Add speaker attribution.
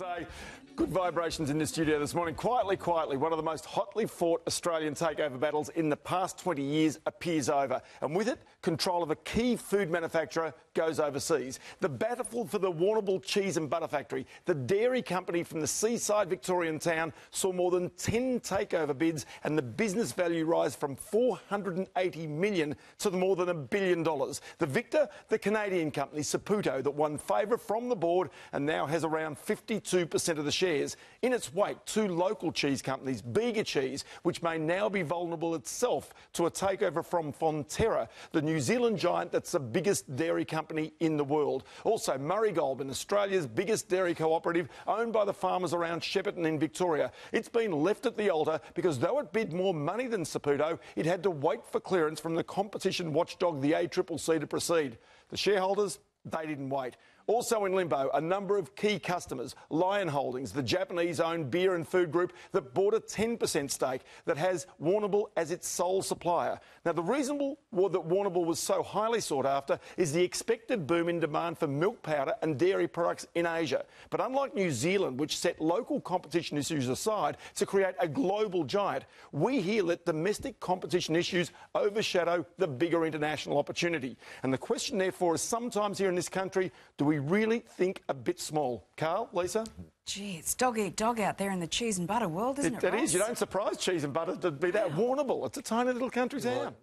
Speaker 1: say, good vibrations in the studio this morning. Quietly, one of the most hotly fought Australian takeover battles in the past 20 years appears over. And with it, control of a key food manufacturer goes overseas. The battle for the Warrnambool Cheese and Butter Factory, the dairy company from the seaside Victorian town, saw more than 10 takeover bids and the business value rise from $480 million to more than $1 billion. The victor, the Canadian company Saputo, that won favour from the board and now has around 52% of the shares. In its wake, two local cheese companies, Bega Cheese, which may now be vulnerable itself to a takeover from Fonterra, the New Zealand giant that's the biggest dairy company in the world. Also, Murray Goulburn, Australia's biggest dairy cooperative, owned by the farmers around Shepparton in Victoria. It's been left at the altar because though it bid more money than Saputo, it had to wait for clearance from the competition watchdog, the ACCC, to proceed. The shareholders, they didn't wait. Also in limbo, a number of key customers, Lion Holdings, the Japanese-owned beer and food group that bought a 10% stake that has Warrnambool as its sole supplier. Now, the reason that Warrnambool was so highly sought after is the expected boom in demand for milk powder and dairy products in Asia. But unlike New Zealand, which set local competition issues aside to create a global giant, we here let domestic competition issues overshadow the bigger international opportunity. And the question, therefore, is sometimes here in this country, do we really think a bit small? Carl, Lisa?
Speaker 2: Gee, it's dog eat dog out there in the cheese and butter world, isn't it, Ross?
Speaker 1: It is. You don't surprise cheese and butter to be that Warrnambool. It's a tiny little country town.